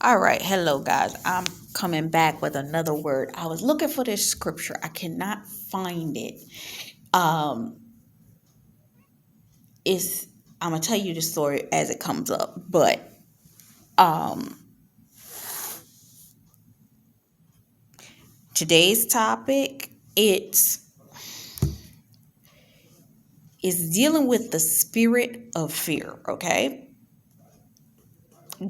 All right, hello guys. I'm coming back with another word. I was looking for this scripture. I cannot find it. Um it's I'm gonna tell you the story as it comes up, but um today's topic it's is dealing with the spirit of fear, okay?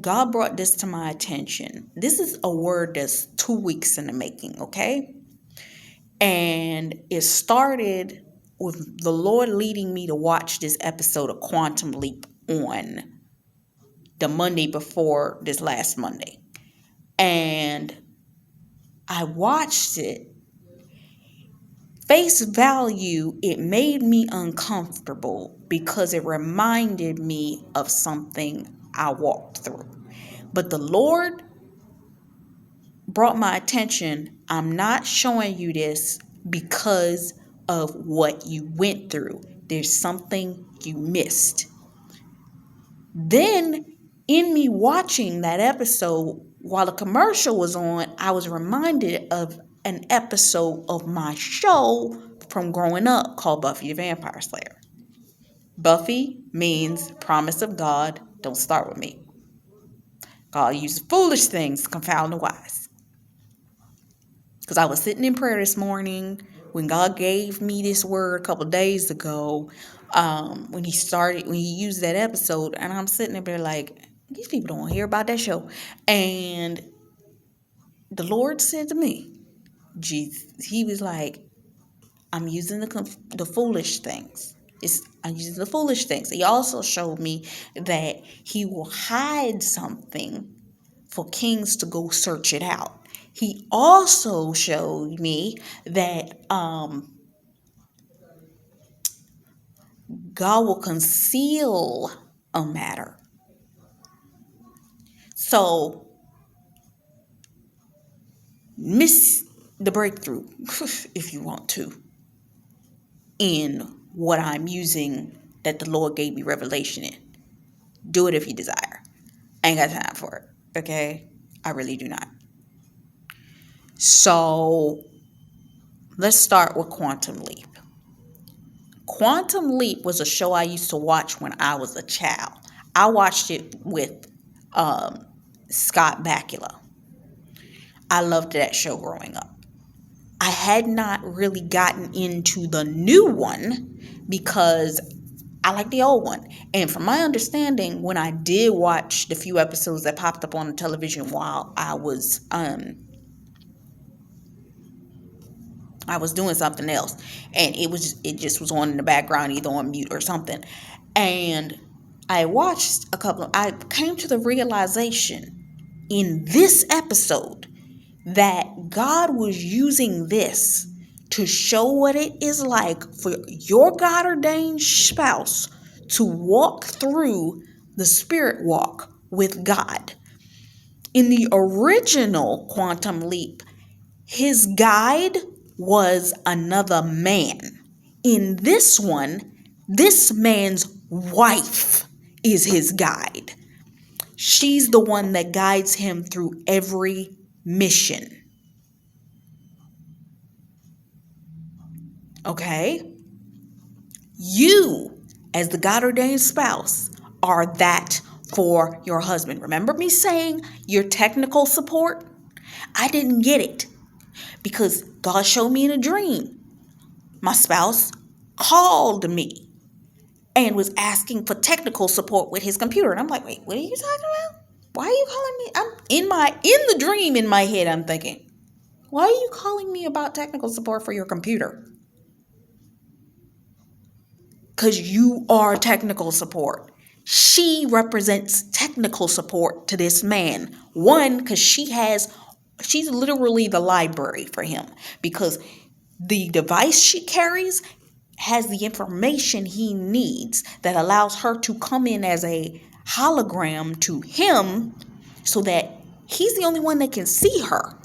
God brought this to my attention. This is a word that's 2 weeks in the making, okay? And it started with the Lord leading me to watch this episode of Quantum Leap on the Monday before this last Monday. And I watched it. Face value, it made me uncomfortable because it reminded me of something I walked through. But the Lord brought my attention. I'm not showing you this because of what you went through. There's something you missed. Then, in me watching that episode, while the commercial was on, I was reminded of an episode of my show from growing up called Buffy the Vampire Slayer. Buffy means promise of God, don't start with me. God uses foolish things to confound the wise. Because I was sitting in prayer this morning when God gave me this word a couple of days ago, when he used that episode, and I'm sitting there like, these people don't hear about that show. And the Lord said to me, Jesus, he was like, I'm using the foolish things. I'm using the foolish things. He also showed me that he will hide something for kings to go search it out. He also showed me that God will conceal a matter. So miss the breakthrough, if you want to, in what I'm using that the Lord gave me revelation in. Do it if you desire. I ain't got time for it, okay? I really do not. So let's start with Quantum Leap. Quantum Leap was a show I used to watch when I was a child. I watched it with Scott Bakula. I loved that show growing up. I had not really gotten into the new one because I like the old one. And from my understanding, when I did watch the few episodes that popped up on the television while I was doing something else, and it just was on in the background, either on mute or something. And I watched I came to the realization in this episode that God was using this to show what it is like for your God ordained spouse to walk through the spirit walk with God. In the original Quantum Leap, his guide was another man. In this one, this man's wife is his guide. She's the one that guides him through every mission. Okay? You, as the God ordained spouse, are that for your husband. Remember me saying your technical support? I didn't get it because God showed me in a dream. My spouse called me and was asking for technical support with his computer. And I'm like, wait, what are you talking about? Why are you calling me? I'm in the dream in my head, I'm thinking, why are you calling me about technical support for your computer? Because you are technical support. She represents technical support to this man. One, because she's literally the library for him, because the device she carries has the information he needs that allows her to come in as a hologram to him so that he's the only one that can see her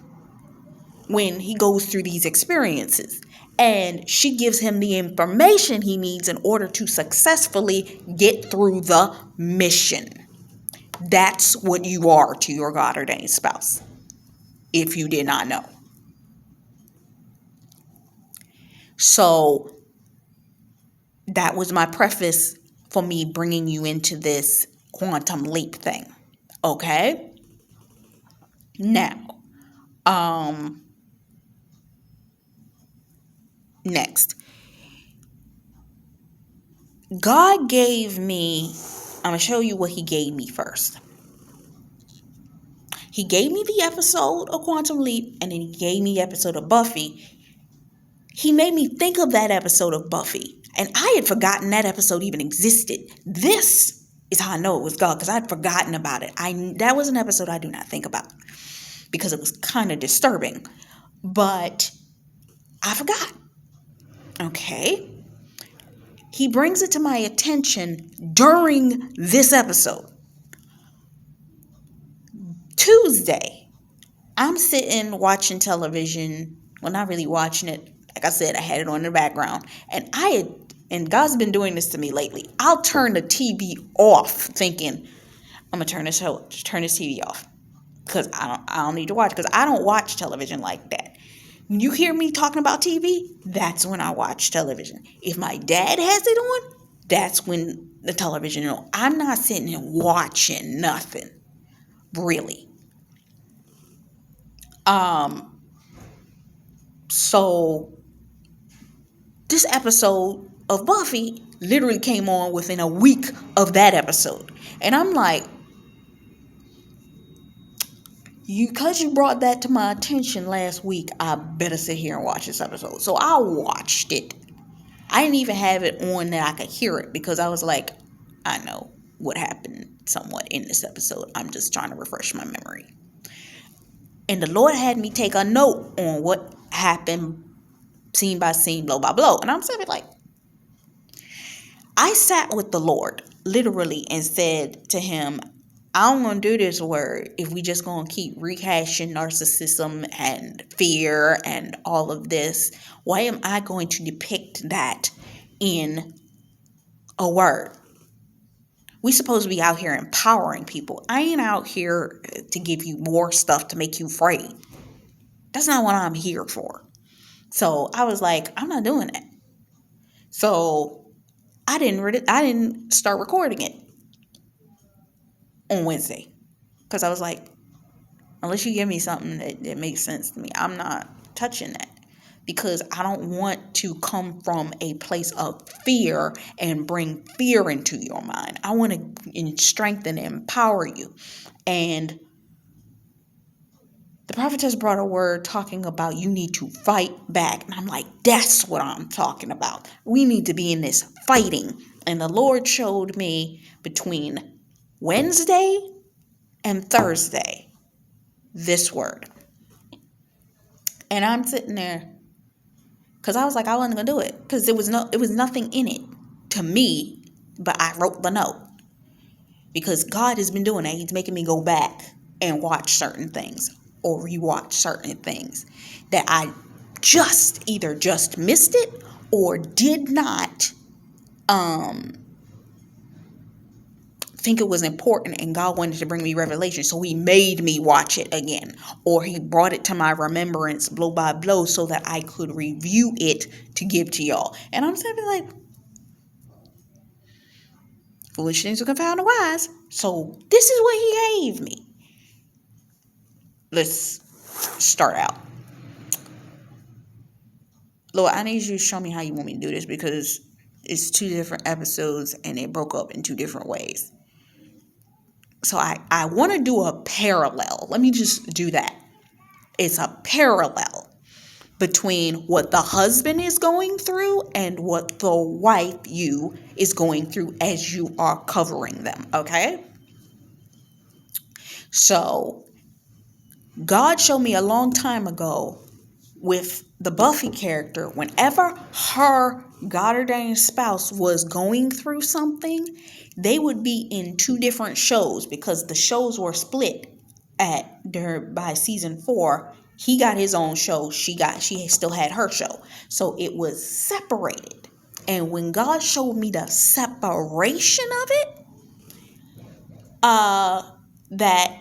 when he goes through these experiences. And she gives him the information he needs in order to successfully get through the mission. That's what you are to your God ordained spouse, if you did not know. So that was my preface for me bringing you into this quantum leap thing. Okay? Now, next. God gave me, I'm going to show you what he gave me first. He gave me the episode of Quantum Leap, and then he gave me the episode of Buffy. He made me think of that episode of Buffy, and I had forgotten that episode even existed. This is how I know it was God, because I had forgotten about it. That was an episode I do not think about, because it was kind of disturbing, but I forgot. Okay. He brings it to my attention during this episode. Tuesday, I'm sitting watching television. Well, not really watching it. Like I said, I had it on in the background. And God's been doing this to me lately. I'll turn the TV off thinking, I'm going to turn this TV off. Because I don't need to watch. Because I don't watch television like that. When you hear me talking about TV, that's when I watch television. If my dad has it on, that's when the television is on. I'm not sitting and watching nothing. Really. So this episode of Buffy literally came on within a week of that episode. And I'm like, because you brought that to my attention last week, I better sit here and watch this episode. So I watched it. I didn't even have it on that I could hear it, because I was like, I know what happened somewhat in this episode. I'm just trying to refresh my memory. And the Lord had me take a note on what happened, scene by scene, blow by blow. And I'm saying, like, I sat with the Lord literally and said to him, I don't want to do this word if we just going to keep rehashing narcissism and fear and all of this. Why am I going to depict that in a word? We supposed to be out here empowering people. I ain't out here to give you more stuff to make you afraid. That's not what I'm here for. So I was like, I'm not doing that. So I didn't start recording it on Wednesday, because I was like, unless you give me something that makes sense to me, I'm not touching that, because I don't want to come from a place of fear and bring fear into your mind. I want to strengthen and empower you. And the prophetess brought a word talking about you need to fight back. And I'm like, that's what I'm talking about. We need to be in this fighting. And the Lord showed me between Wednesday and Thursday this word. And I'm sitting there, because I was like, I wasn't going to do it, because it was nothing in it to me, but I wrote the note. Because God has been doing that. He's making me go back and watch certain things or rewatch certain things that I either just missed it or did not think it was important, and God wanted to bring me revelation, so he made me watch it again, or he brought it to my remembrance blow by blow so that I could review it to give to y'all. And I'm saying, like, foolish things will confound the wise. So this is what he gave me. Let's start out. Lord, I need you to show me how you want me to do this, because it's 2 different episodes and it broke up in 2 different ways. So I want to do a parallel. Let me just do that. It's a parallel between what the husband is going through and what the wife is going through as you are covering them. Okay? So God showed me a long time ago with the Buffy character, whenever her God-ordained spouse was going through something, they would be in 2 different shows, because the shows were split by season 4. He got his own show. She still had her show. So it was separated. And when God showed me the separation of it, that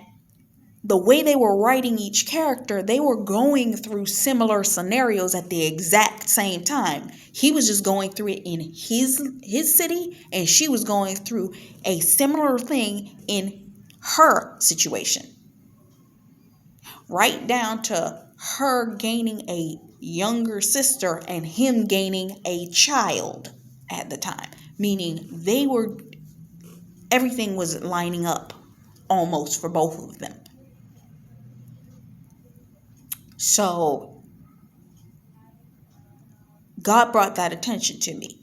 the way they were writing each character, they were going through similar scenarios at the exact same time. He was just going through it in his city, and she was going through a similar thing in her situation. Right down to her gaining a younger sister and him gaining a child at the time. Meaning everything was lining up almost for both of them. So God brought that attention to me.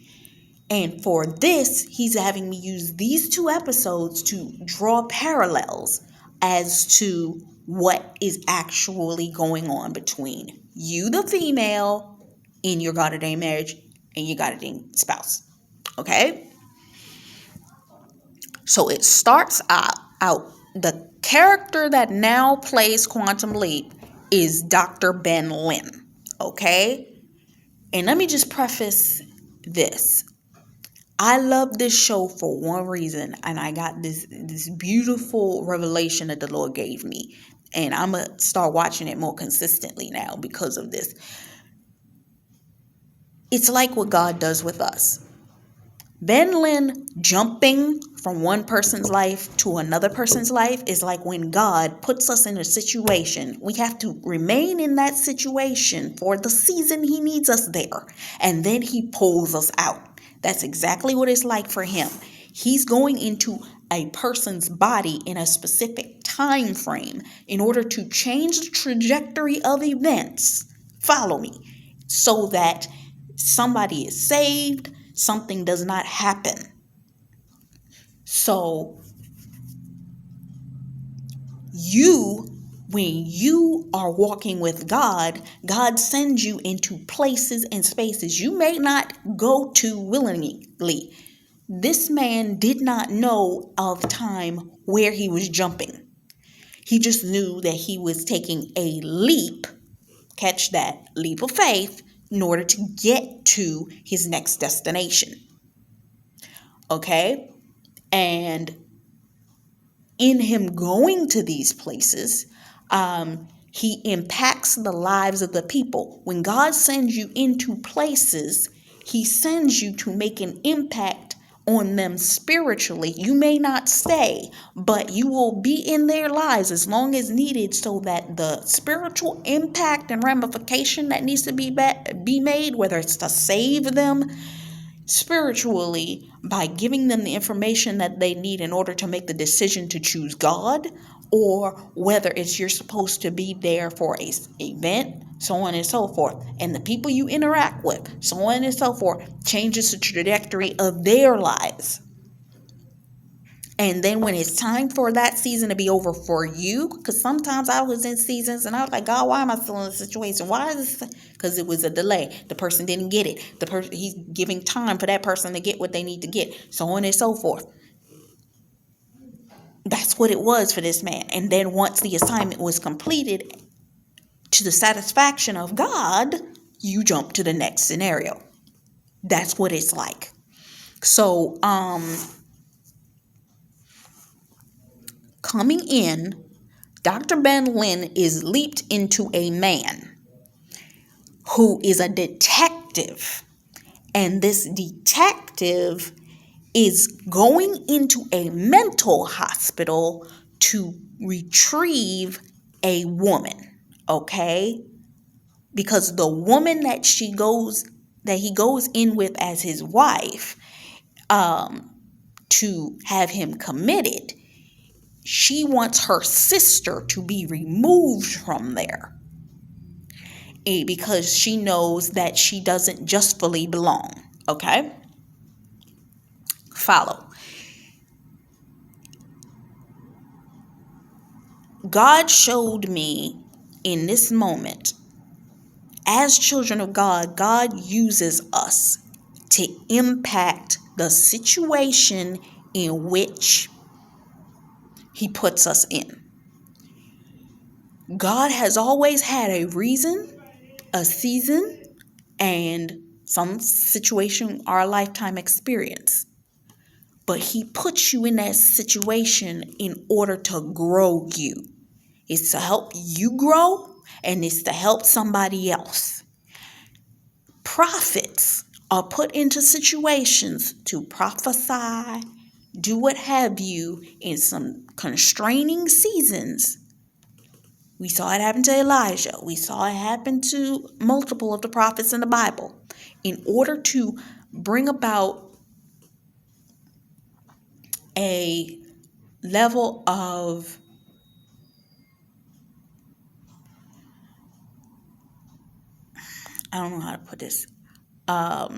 And for this, he's having me use these 2 episodes to draw parallels as to what is actually going on between you, the female, in your God ordained marriage and your God ordained spouse. Okay? So it starts out the character that now plays Quantum Leap is Dr. Ben Lin. Okay? And let me just preface this. I love this show for one reason, and I got this beautiful revelation that the Lord gave me, and I'm going to start watching it more consistently now because of this. It's like what God does with us. Ben Lin jumping from one person's life to another person's life is like when God puts us in a situation. We have to remain in that situation for the season he needs us there, and then he pulls us out. That's exactly what it's like for him. He's going into a person's body in a specific time frame in order to change the trajectory of events. Follow me. So that somebody is saved, something does not happen. So when you are walking with God, God sends you into places and spaces you may not go to willingly. This man did not know of time where he was jumping. He just knew that he was taking a leap, catch that, leap of faith, in order to get to his next destination. Okay? And in him going to these places, he impacts the lives of the people. When God sends you into places, he sends you to make an impact on them spiritually. You may not stay, but you will be in their lives as long as needed so that the spiritual impact and ramification that needs to be made, whether it's to save them spiritually by giving them the information that they need in order to make the decision to choose God, or whether it's you're supposed to be there for a event, so on and so forth, and the people you interact with, so on and so forth, changes the trajectory of their lives. And then when it's time for that season to be over for you, because sometimes I was in seasons and I was like, God, why am I still in this situation? Why is this? Because it was a delay. The person didn't get it. He's giving time for that person to get what they need to get, so on and so forth. That's what it was for this man. And then once the assignment was completed to the satisfaction of God, you jump to the next scenario. That's what it's like. So, coming in, Dr. Ben Lin is leaped into a man who is a detective. And this detective is going into a mental hospital to retrieve a woman. Okay? Because the woman that he goes in with as his wife, to have him committed, she wants her sister to be removed from there because she knows that she doesn't justfully belong. Okay? Follow. God showed me in this moment, as children of God, God uses us to impact the situation in which he puts us in. God has always had a reason, a season, and some situation or a lifetime experience. But he puts you in that situation in order to grow you. It's to help you grow, and it's to help somebody else. Prophets are put into situations to prophesy, do what have you, in some constraining seasons. We saw it happen to Elijah. We saw it happen to multiple of the prophets in the Bible. In order to bring about a level of I don't know how to put this, a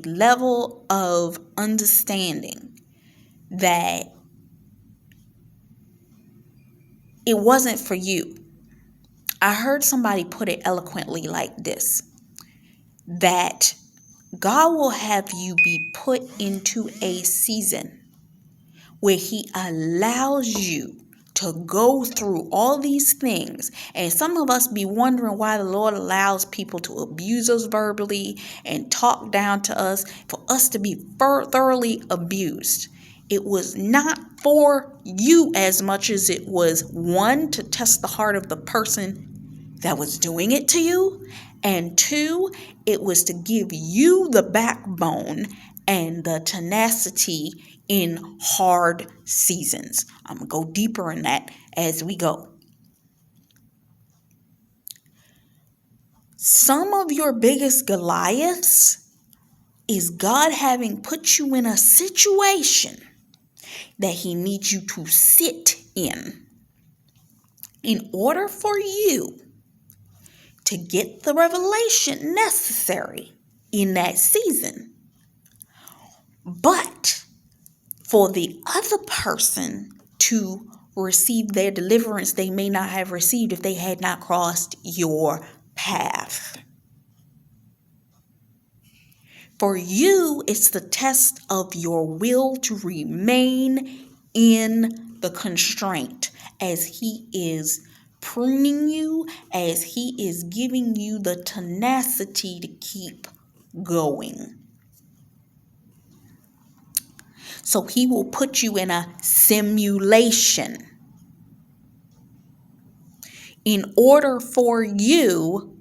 level of understanding that it wasn't for you. I heard somebody put it eloquently like this, that God will have you be put into a season where he allows you to go through all these things. And some of us be wondering why the Lord allows people to abuse us verbally and talk down to us, for us to be thoroughly abused. It was not for you as much as it was, one, to test the heart of the person that was doing it to you, and two, it was to give you the backbone and the tenacity in hard seasons. I'm going to go deeper in that as we go. Some of your biggest Goliaths is God having put you in a situation that he needs you to sit in order for you to get the revelation necessary in that season. But for the other person to receive their deliverance they may not have received if they had not crossed your path. For you, it's the test of your will to remain in the constraint as he is pruning you, as he is giving you the tenacity to keep going. So he will put you in a simulation in order for you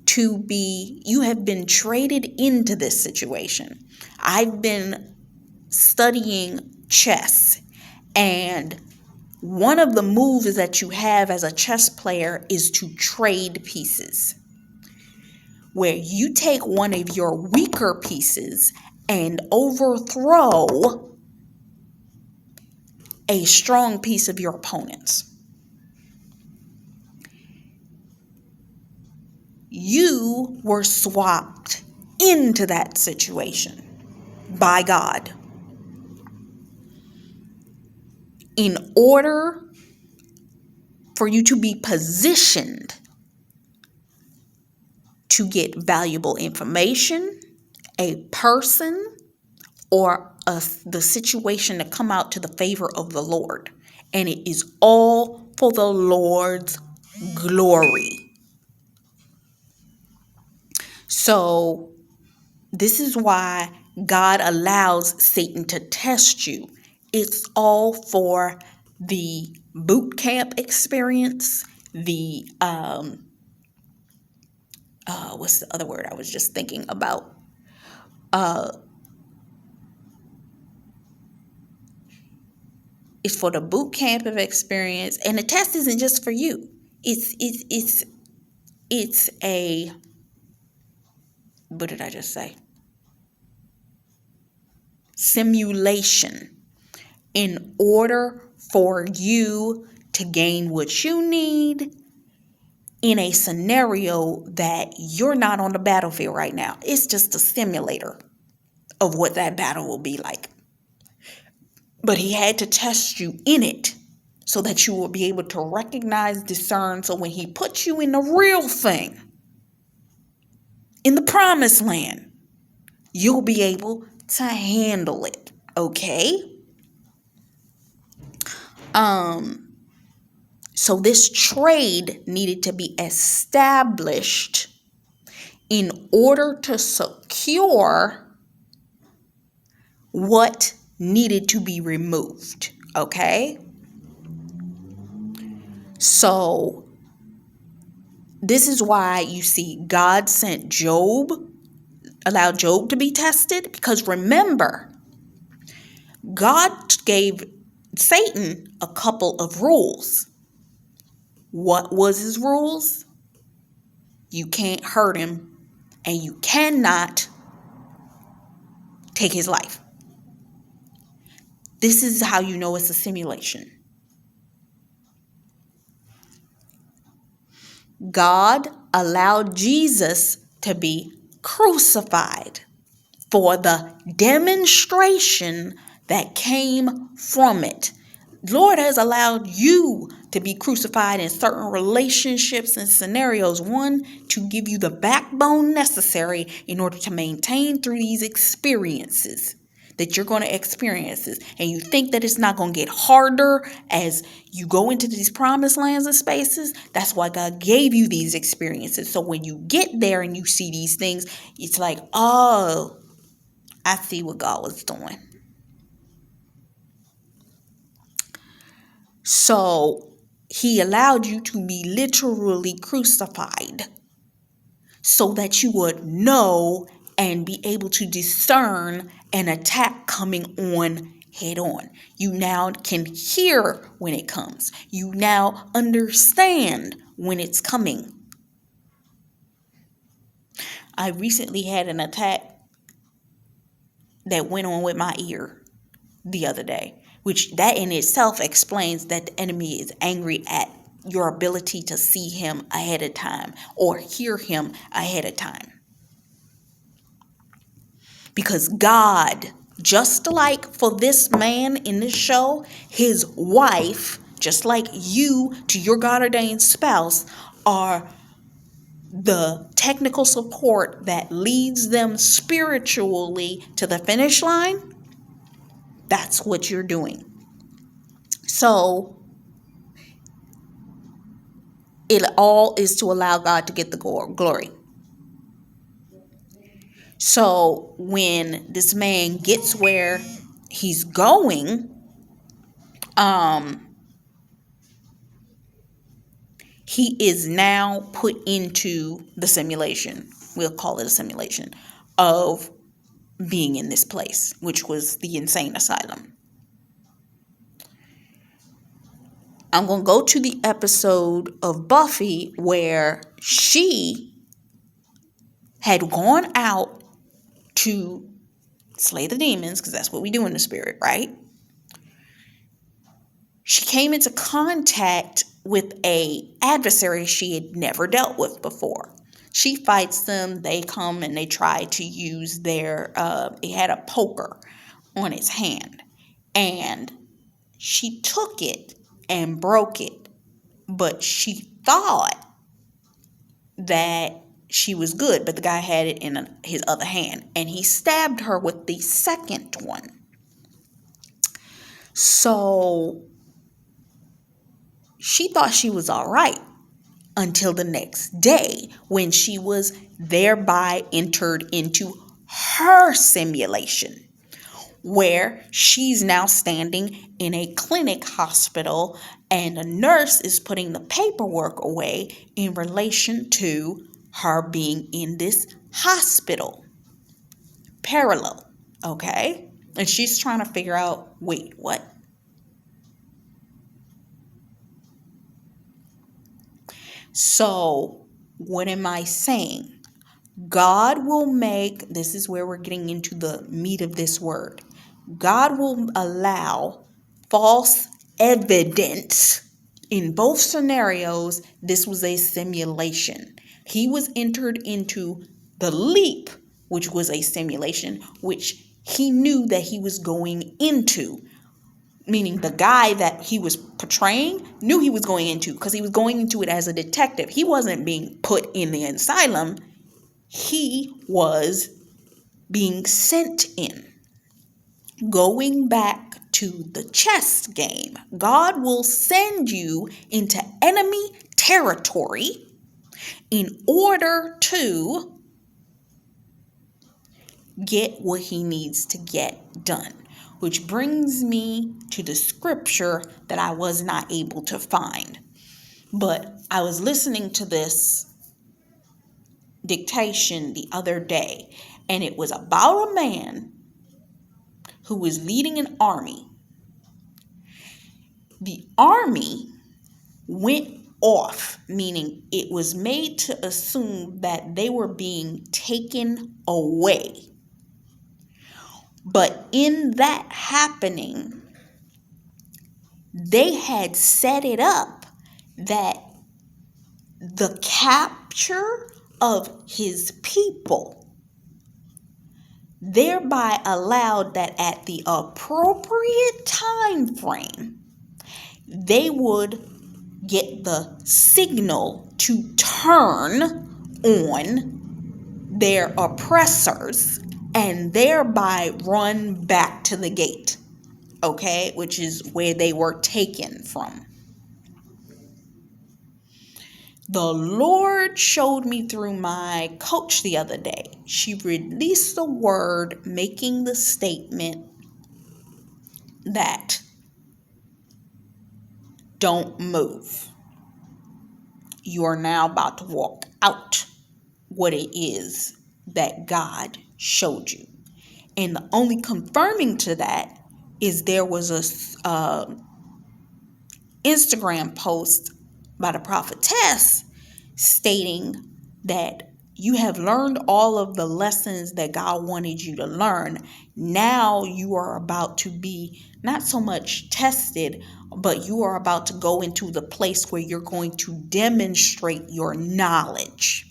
to be, you have been traded into this situation. I've been studying chess, and one of the moves that you have as a chess player is to trade pieces, where you take one of your weaker pieces and overthrow a strong piece of your opponent's. You were swapped into that situation by God in order for you to be positioned to get valuable information, a person, or the situation to come out to the favor of the Lord. And it is all for the Lord's glory. So this is why God allows Satan to test you. It's all for the boot camp experience, the what's the other word I was just thinking about? It's for the boot camp of experience, and the test isn't just for you. It's a, what did I just say? Simulation in order for you to gain what you need in a scenario that you're not on the battlefield right now. It's just a simulator of what that battle will be like. But he had to test you in it so that you will be able to recognize, discern. So when he puts you in the real thing, in the promised land, you'll be able to handle it. Okay? So this trade needed to be established in order to secure what needed to be removed. Okay? So this is why you see God sent Job, allowed Job to be tested, because remember, God gave Satan a couple of rules. What was his rules? You can't hurt him and you cannot take his life. This is how you know it's a simulation. God allowed Jesus to be crucified for the demonstration that came from it. Lord has allowed you to be crucified in certain relationships and scenarios. One, to give you the backbone necessary in order to maintain through these experiences that you're going to experience. And you think that it's not going to get harder as you go into these promised lands and spaces. That's why God gave you these experiences. So when you get there and you see these things, it's like, oh, I see what God was doing. So he allowed you to be literally crucified so that you would know and be able to discern an attack coming on head on. You now can hear when it comes. You now understand when it's coming. I recently had an attack that went on with my ear the other day, which that in itself explains that the enemy is angry at your ability to see him ahead of time or hear him ahead of time. Because God, just like for this man in this show, his wife, just like you to your God-ordained spouse, are the technical support that leads them spiritually to the finish line. That's what you're doing. So it all is to allow God to get the glory. So when this man gets where he's going, he is now put into the simulation. We'll call it a simulation of being in this place, which was the insane asylum. I'm going to go to the episode of Buffy where she had gone out to slay the demons, because that's what we do in the spirit, right? She came into contact with a adversary she had never dealt with before. She fights them. They come and they try to use their, it had a poker on its hand. And she took it and broke it. But she thought that she was good, but the guy had it in his other hand. And he stabbed her with the second one. So she thought she was all right until the next day when she was thereby entered into her simulation, where she's now standing in a clinic hospital and a nurse is putting the paperwork away in relation to her being in this hospital. Parallel, okay? And she's trying to figure out, wait, what? So, what am I saying? God will make, this is where we're getting into the meat of this word. God will allow false evidence. In both scenarios, this was a simulation. He was entered into the leap, which was a simulation, which he knew that he was going into. Meaning the guy that he was portraying knew he was going into, because he was going into it as a detective. He wasn't being put in the asylum. He was being sent in. Going back to the chess game, God will send you into enemy territory in order to get what he needs to get done. Which brings me to the scripture that I was not able to find. But I was listening to this dictation the other day, and it was about a man who was leading an army. The army went off, meaning it was made to assume that they were being taken away. But in that happening, they had set it up that the capture of his people thereby allowed that at the appropriate time frame, they would get the signal to turn on their oppressors and thereby run back to the gate, okay, which is where they were taken from. The Lord showed me through my coach the other day. She released the word making the statement that don't move. You are now about to walk out what it is that God showed you. And the only confirming to that is there was a Instagram post by the prophetess stating that you have learned all of the lessons that God wanted you to learn. Now you are about to be not so much tested, but you are about to go into the place where you're going to demonstrate your knowledge.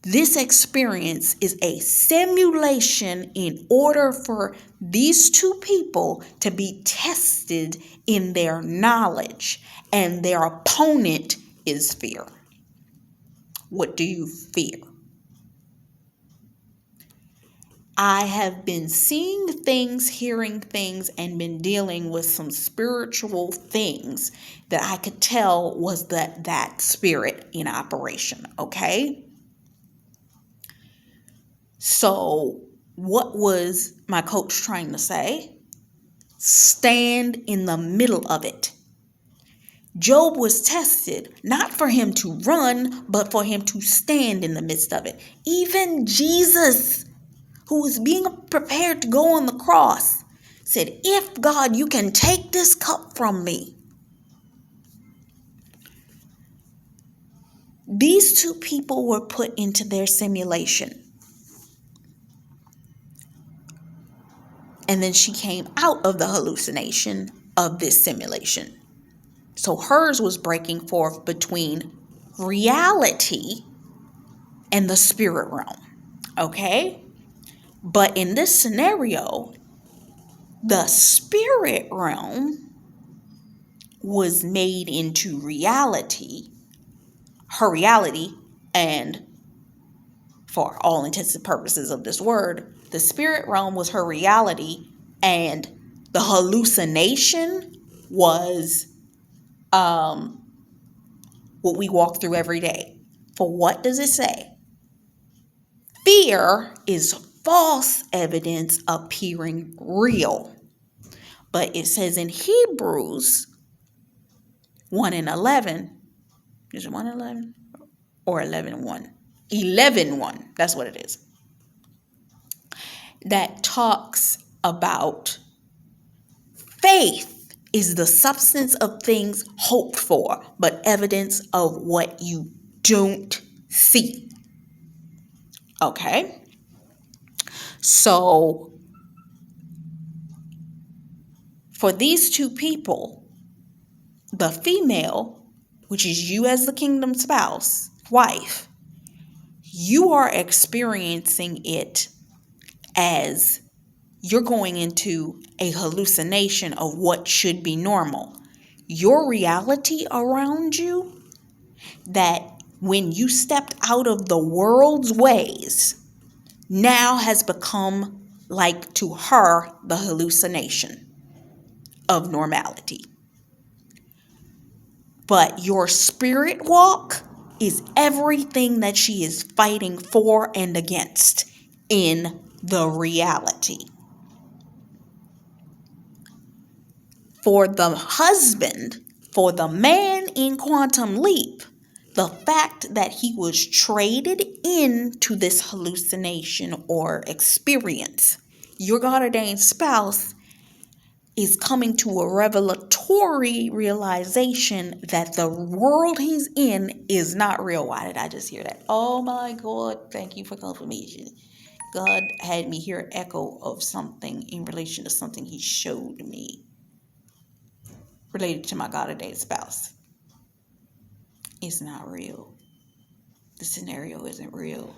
This experience is a simulation in order for these two people to be tested in their knowledge, and their opponent is fear. What do you fear? I have been seeing things, hearing things, and been dealing with some spiritual things that I could tell was that spirit in operation, okay? So what was my coach trying to say? Stand in the middle of it. Job was tested, not for him to run, but for him to stand in the midst of it. Even Jesus, who was being prepared to go on the cross, said, if God, you can take this cup from me. These two people were put into their simulation. And then she came out of the hallucination of this simulation. So hers was breaking forth between reality and the spirit realm. Okay? But in this scenario, the spirit realm was made into reality, her reality, and for all intents and purposes of this word, the spirit realm was her reality, and the hallucination was what we walk through every day. For what does it say? Fear is false evidence appearing real. But it says in Hebrews 1:11, is it 1:11 or 11:1? 11:1, that's what it is. That talks about faith is the substance of things hoped for, but evidence of what you don't see. Okay? So, for these two people, the female, which is you as the kingdom spouse, wife, you are experiencing it as you're going into a hallucination of what should be normal. Your reality around you, that when you stepped out of the world's ways, now has become like to her the hallucination of normality. But your spirit walk is everything that she is fighting for and against in the reality. For the husband, for the man in Quantum Leap, the fact that he was traded into this hallucination or experience, your God ordained spouse is coming to a revelatory realization that the world he's in is not real. Why did I just hear that? Oh my God, thank you for confirmation. God had me hear an echo of something in relation to something he showed me related to my God ordained spouse. It's not real. The scenario isn't real.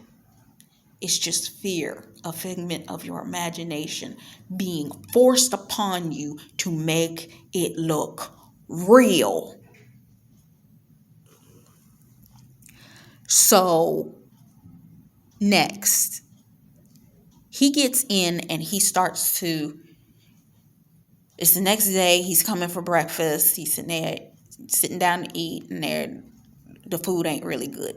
It's just fear, a figment of your imagination being forced upon you to make it look real. So, next, he gets in and he starts to, it's the next day, he's coming for breakfast. He's sitting there, sitting down to eat, and the food ain't really good.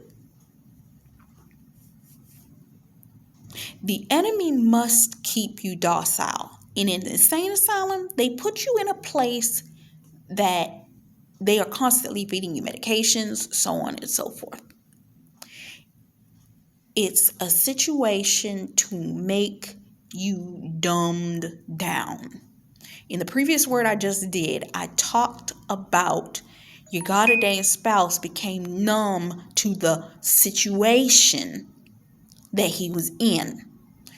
The enemy must keep you docile. In an insane asylum, they put you in a place that they are constantly feeding you medications, so on and so forth. It's a situation to make you dumbed down. In the previous word I just did, I talked about your God ordained spouse became numb to the situation that he was in.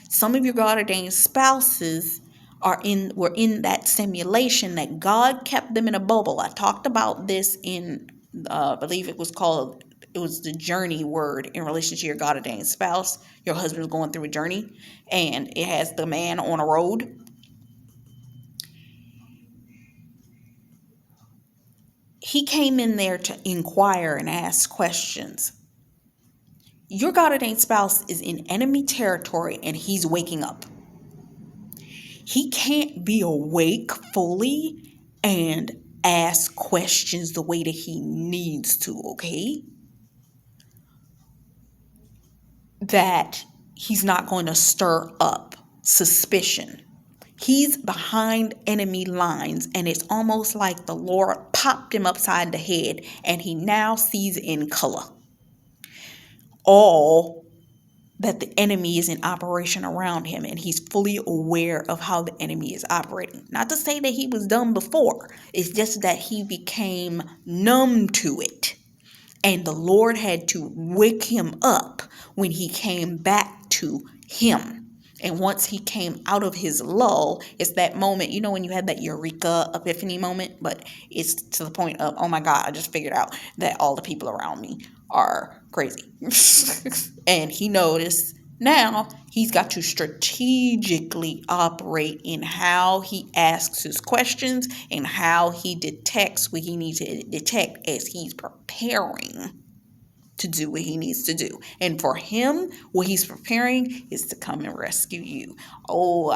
Some of your God ordained spouses were in that simulation that God kept them in a bubble. I talked about this in I believe it was the journey word in relation to your God ordained spouse. Your husband's going through a journey and it has the man on a road. He came in there to inquire and ask questions. Your God ordained spouse is in enemy territory and he's waking up. He can't be awake fully and ask questions the way that he needs to, okay? That he's not going to stir up suspicion. He's behind enemy lines, and it's almost like the Lord popped him upside the head, and he now sees in color all that the enemy is in operation around him, and he's fully aware of how the enemy is operating. Not to say that he was dumb before, it's just that he became numb to it. And the Lord had to wake him up when he came back to him. And once he came out of his lull, it's that moment, when you had that eureka epiphany moment, but it's to the point of, oh my God, I just figured out that all the people around me are crazy. And he noticed now he's got to strategically operate in how he asks his questions and how he detects what he needs to detect as he's preparing to do what he needs to do. And for him, what he's preparing is to come and rescue you. Oh,